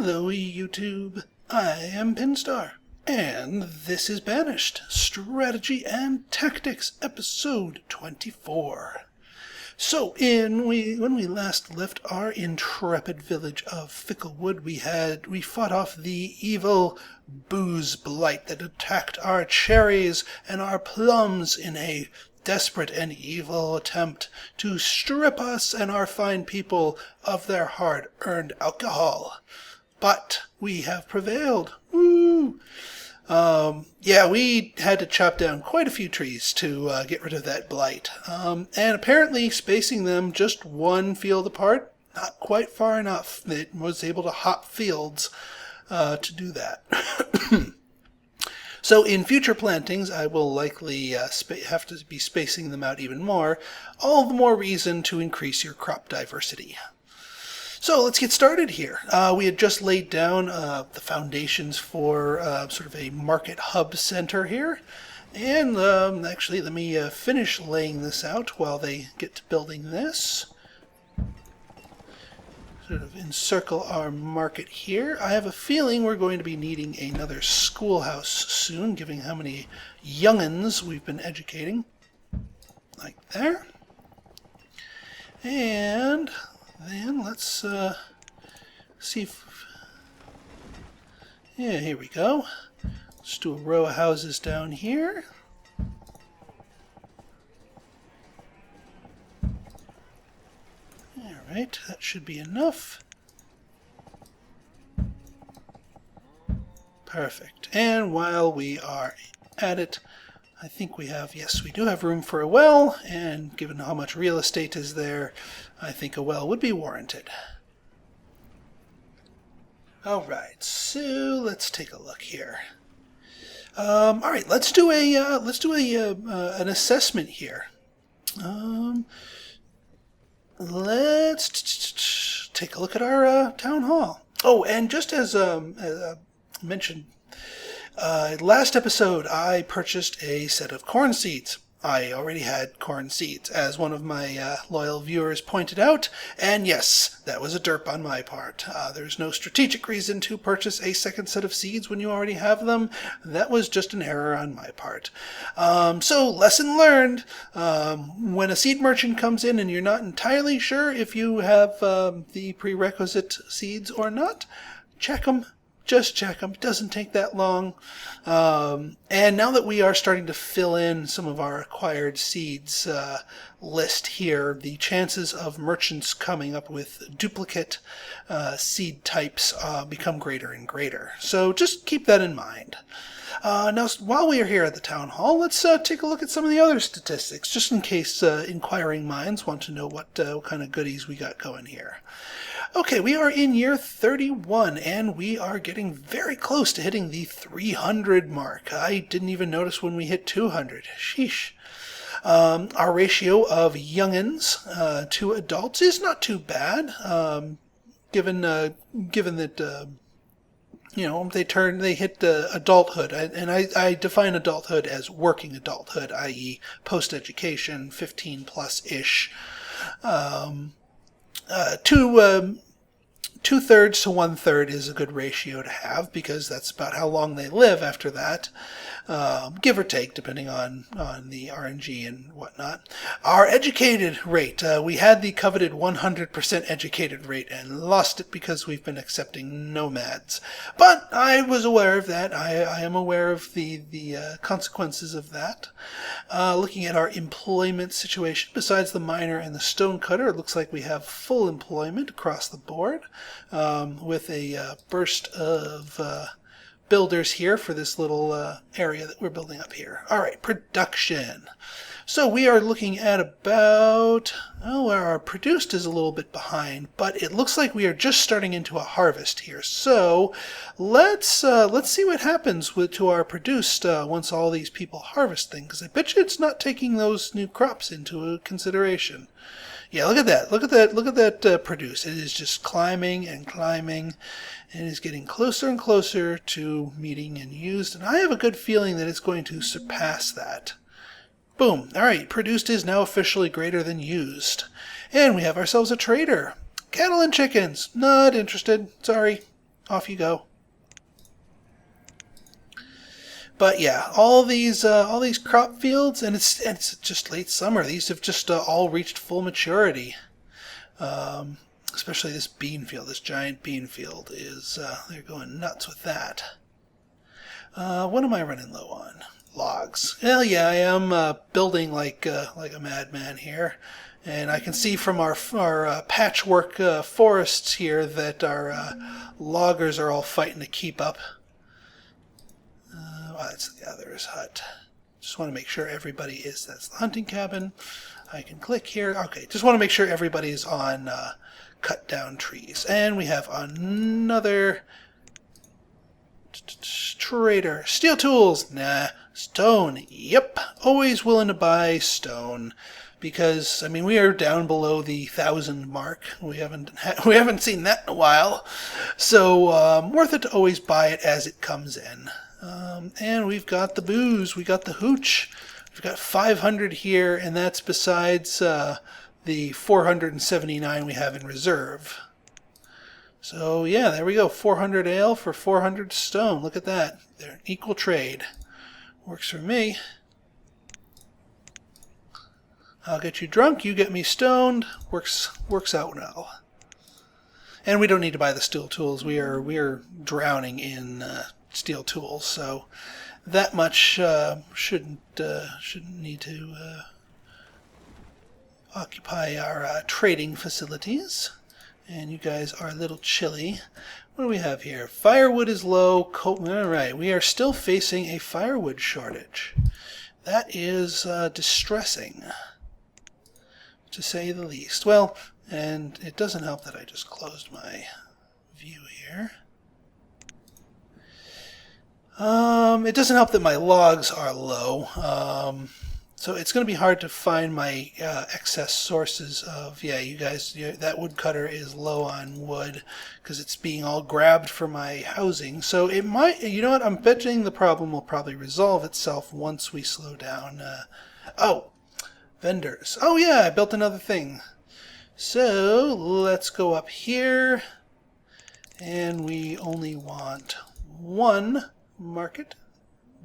Hello YouTube, I am Pinstar, and this is Banished, Strategy and Tactics, Episode 24. So, when we last left our intrepid village of Ficklewood, we fought off the evil booze blight that attacked our cherries and our plums in a desperate and evil attempt to strip us and our fine people of their hard-earned alcohol. But we have prevailed. Woo! Yeah, we had to chop down quite a few trees to get rid of that blight. And apparently spacing them just one field apart, not quite far enough. It was able to hop fields to do that. So in future plantings, I will likely have to be spacing them out even more. All the more reason to increase your crop diversity. So let's get started here. We had just laid down the foundations for sort of a market hub center here. And actually, let me finish laying this out while they get to building this. Sort of encircle our market here. I have a feeling we're going to be needing another schoolhouse soon, given how many young'uns we've been educating. Like there. And then let's see if... Yeah, here we go. Let's do a row of houses down here. Alright, that should be enough. Perfect. And while we are at it, I think we have, yes, we do have room for a well, and given how much real estate is there, I think a well would be warranted. Alright, so let's take a look here. Alright, let's do an assessment here. Let's take a look at our town hall. Oh, and just as mentioned, last episode I purchased a set of corn seeds. I already had corn seeds, as one of my loyal viewers pointed out, and yes, that was a derp on my part. There's no strategic reason to purchase a second set of seeds when you already have them. That was just an error on my part. So, lesson learned, when a seed merchant comes in and you're not entirely sure if you have the prerequisite seeds or not, check them. Just check them. It doesn't take that long. And now that we are starting to fill in some of our acquired seeds list here, the chances of merchants coming up with duplicate seed types become greater and greater. So just keep that in mind. Now, while we are here at the town hall, let's take a look at some of the other statistics, just in case inquiring minds want to know what kind of goodies we got going here. Okay, we are in year 31, and we are getting very close to hitting the 300 mark. I didn't even notice when we hit 200. Sheesh. Our ratio of young'uns to adults is not too bad, given that you know, they hit adulthood, and I define adulthood as working adulthood, i.e., post-education, 15 plus ish. 2/3 to 1/3 is a good ratio to have, because that's about how long they live after that, give or take, depending on the RNG and whatnot. Our educated rate, we had the coveted 100% educated rate and lost it because we've been accepting nomads. But I was aware of that. I am aware of the consequences of that. Looking at our employment situation, besides the miner and the stonecutter, it looks like we have full employment across the board, with a burst of builders here for this little area that we're building up here. All right, production. So we are looking at about, our produced is a little bit behind, but it looks like we are just starting into a harvest here. So let's see what happens to our produced once all these people harvest things, because I bet you it's not taking those new crops into consideration. Yeah, look at that. Look at that produce. It is just climbing and climbing, and is getting closer and closer to meeting and used. And I have a good feeling that it's going to surpass that. Boom. All right, produced is now officially greater than used. And we have ourselves a trader. Cattle and chickens. Not interested. Sorry. off you go. But yeah, all these crop fields, and it's just late summer. These have just all reached full maturity. Especially this bean field, this giant bean field is they're going nuts with that. What am I running low on? Logs. Well, yeah, I am building like a madman here, and I can see from our patchwork forests here that our loggers are all fighting to keep up. That's the other's hut. Just want to make sure everybody is. That's the hunting cabin. I can click here. Okay, just want to make sure everybody's on cut down trees. And we have another trader. Steel tools. Nah. Stone. Yep. Always willing to buy stone. Because, I mean, we are down below the 1,000 mark. We haven't seen that in a while. So, worth it to always buy it as it comes in. And we've got the booze, we got the hooch, we've got 500 here, and that's besides the 479 we have in reserve. So yeah, there we go, 400 ale for 400 stone. Look at that, they're an equal trade. Works for me. I'll get you drunk, you get me stoned. Works out well. And we don't need to buy the steel tools. We are drowning in steel tools, so that much shouldn't need to occupy our trading facilities. And you guys are a little chilly. What do we have here? Firewood is low. All right, we are still facing a firewood shortage. That is distressing, to say the least. Well, and it doesn't help that I just closed my view here. It doesn't help that my logs are low, so it's going to be hard to find my excess sources of, yeah, you guys, that woodcutter is low on wood because it's being all grabbed for my housing. So it might, you know what, I'm betting the problem will probably resolve itself once we slow down. Oh, vendors. Oh yeah, I built another thing. So let's go up here, and we only want one market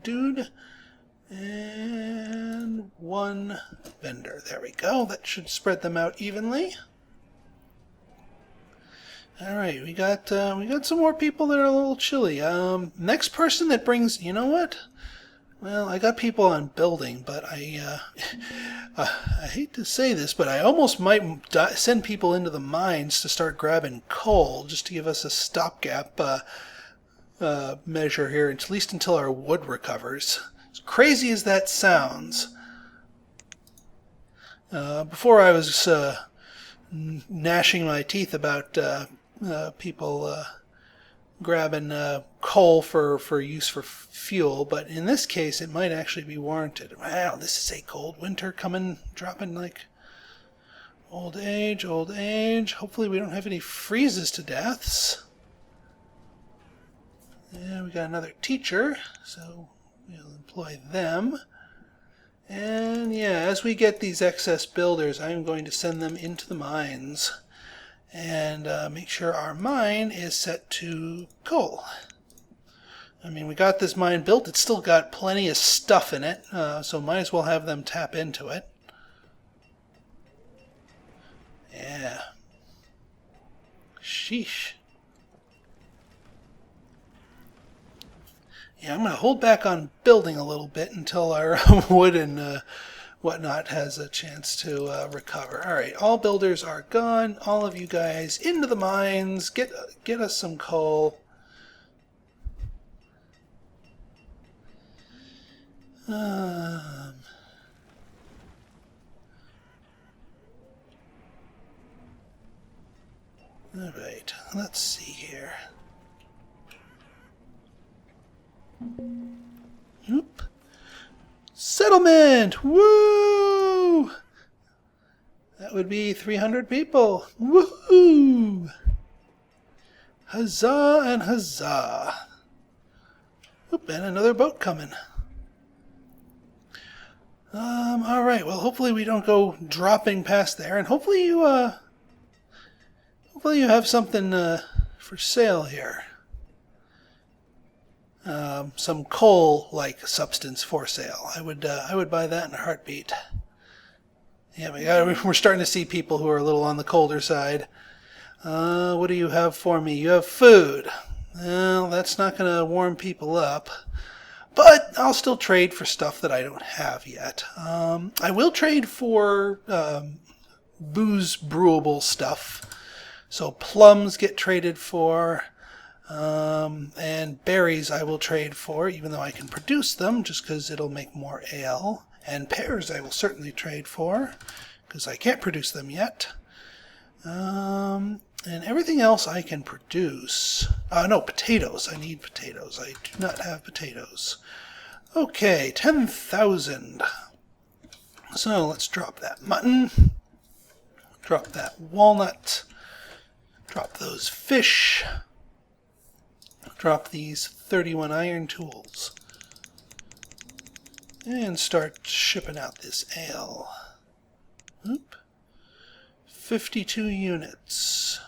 dude and one vendor. There we go. That should spread them out evenly. All right, we got some more people that are a little chilly. Next person that brings, you know what? Well, I got people on building, but I hate to say this, but I almost might send people into the mines to start grabbing coal just to give us a stopgap measure here, at least until our wood recovers. As crazy as that sounds, before I was gnashing my teeth about people grabbing coal for use for fuel, but in this case it might actually be warranted. Wow, this is a cold winter coming, dropping like old age, old age. Hopefully we don't have any freezes to deaths. And we got another teacher, so we'll employ them. And yeah, as we get these excess builders, I'm going to send them into the mines and make sure our mine is set to coal. I mean, we got this mine built. It's still got plenty of stuff in it, so might as well have them tap into it. Yeah. Sheesh. Yeah, I'm going to hold back on building a little bit until our wood and whatnot has a chance to recover. All right, all builders are gone. All of you guys into the mines. Get us some coal. All right, let's see here. Oop. Settlement! Woo! That would be 300 people. Woohoo! Huzzah and huzzah. Oop, and another boat coming. All right. Well, hopefully we don't go dropping past there, and hopefully you have something for sale here. some coal-like substance for sale. I would buy that in a heartbeat. Yeah, we're starting to see people who are a little on the colder side. What do you have for me? You have food. Well, that's not going to warm people up. But I'll still trade for stuff that I don't have yet. I will trade for booze brewable stuff. So plums get traded for. And berries I will trade for, even though I can produce them, just because it'll make more ale. And pears I will certainly trade for, because I can't produce them yet. And everything else I can produce. No, potatoes. I need potatoes. I do not have potatoes. Okay, 10,000. So let's drop that mutton. Drop that walnut. Drop those fish. Drop these 31 iron tools. And start shipping out this ale. Oop. 52 units.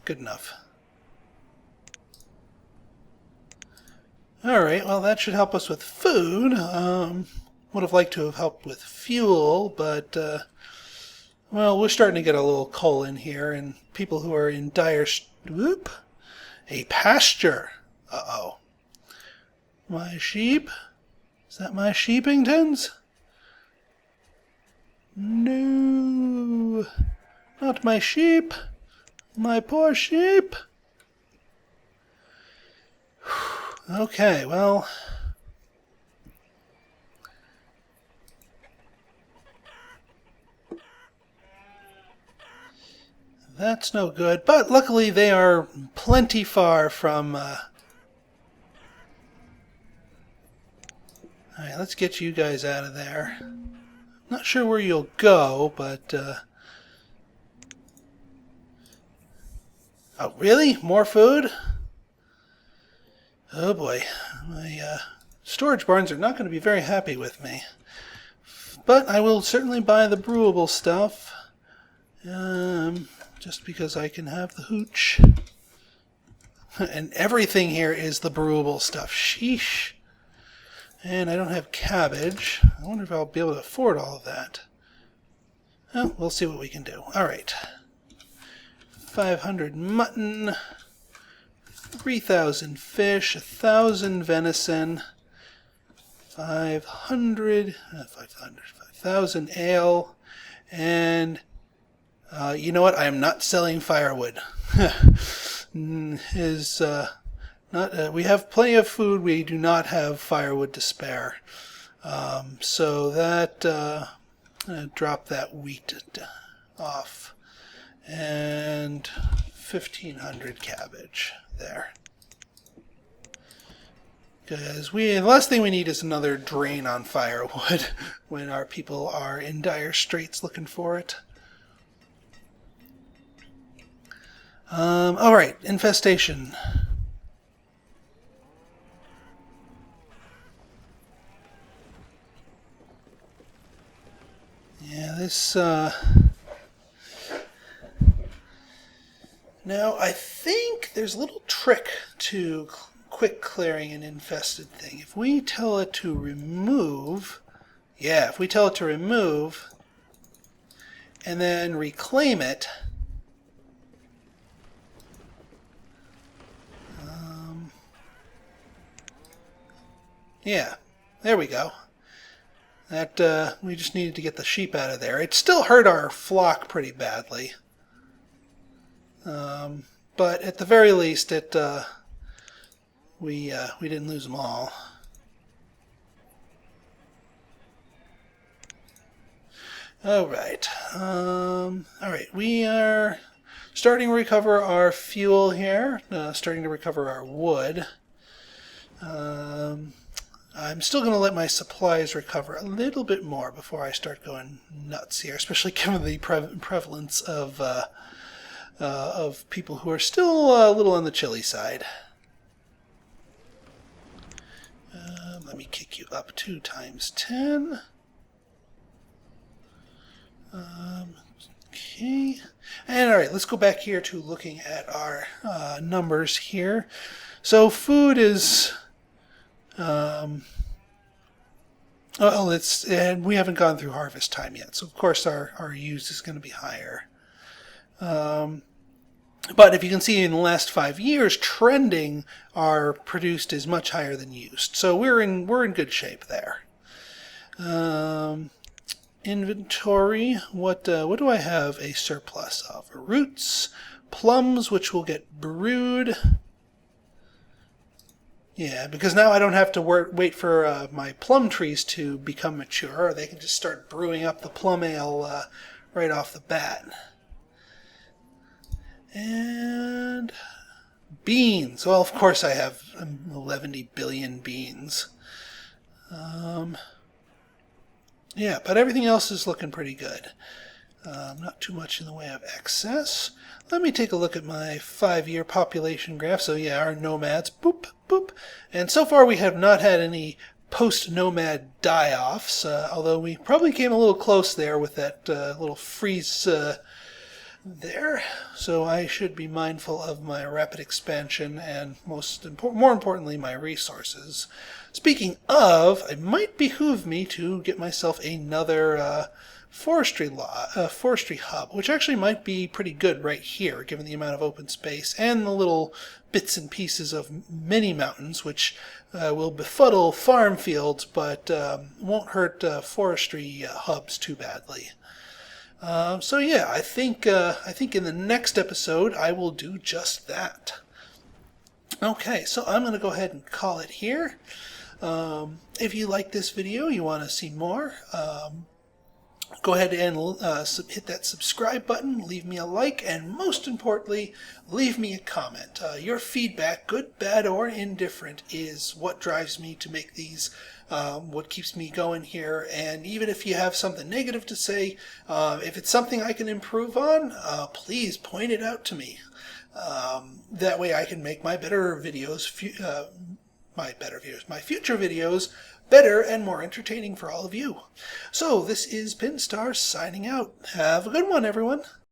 Good enough. Alright, well that should help us with food. Would have liked to have helped with fuel, but, well, we're starting to get a little coal in here, and people who are in dire... Whoop! A pasture! Uh-oh. My sheep? Is that my sheepingtons? No! Not my sheep! My poor sheep! Okay, well... That's no good, but luckily they are plenty far from... Alright, let's get you guys out of there. Not sure where you'll go, but... Oh, really? More food? Oh boy, my storage barns are not going to be very happy with me. But I will certainly buy the brewable stuff, just because I can have the hooch. And everything here is the brewable stuff. Sheesh. And I don't have cabbage. I wonder if I'll be able to afford all of that. Well, we'll see what we can do. Alright. 500 mutton. 3,000 fish, 1,000 venison, 5,000 ale, and you know what? I am not selling firewood. We have plenty of food. We do not have firewood to spare. So that drop that wheat off, and 1,500 cabbage. There. Because the last thing we need is another drain on firewood when our people are in dire straits looking for it. Alright, infestation. Yeah, this, Now, I think there's a little trick to quick clearing an infested thing. If we tell it to remove, if we tell it to remove, and then reclaim it, yeah, there we go. That, we just needed to get the sheep out of there. It still hurt our flock pretty badly. But at the very least, we didn't lose them all. Alright, we are starting to recover our fuel here, starting to recover our wood. I'm still going to let my supplies recover a little bit more before I start going nuts here, especially given the prevalence of people who are still a little on the chilly side. Let me kick you up 2 times 10. Okay. And all right, let's go back here to looking at our numbers here. So food is, well, and we haven't gone through harvest time yet. So of course our use is going to be higher. But if you can see in the last 5 years, trending, our produced is much higher than used. So we're in good shape there. Inventory. What do I have a surplus of? Roots, plums, which will get brewed. Yeah, because now I don't have to wait for my plum trees to become mature. They can just start brewing up the plum ale right off the bat. And beans. Well, of course I have 11 billion beans. Yeah, but everything else is looking pretty good. Not too much in the way of excess. Let me take a look at my 5-year population graph. So yeah, our nomads, boop, boop. And so far we have not had any post-nomad die-offs, although we probably came a little close there with that little freeze there. So I should be mindful of my rapid expansion and more importantly, my resources. Speaking of, it might behoove me to get myself another forestry hub, which actually might be pretty good right here, given the amount of open space and the little bits and pieces of mini mountains, which will befuddle farm fields, but won't hurt forestry hubs too badly. So yeah, I think in the next episode I will do just that. Okay, so I'm going to go ahead and call it here. If you like this video, you want to see more, go ahead and hit that subscribe button, leave me a like, and most importantly, leave me a comment. Your feedback, good, bad, or indifferent, is what drives me to make these, what keeps me going here. And even if you have something negative to say, if it's something I can improve on, please point it out to me. That way I can make my future videos better and more entertaining for all of you. So this is Pinstar signing out. Have a good one, everyone.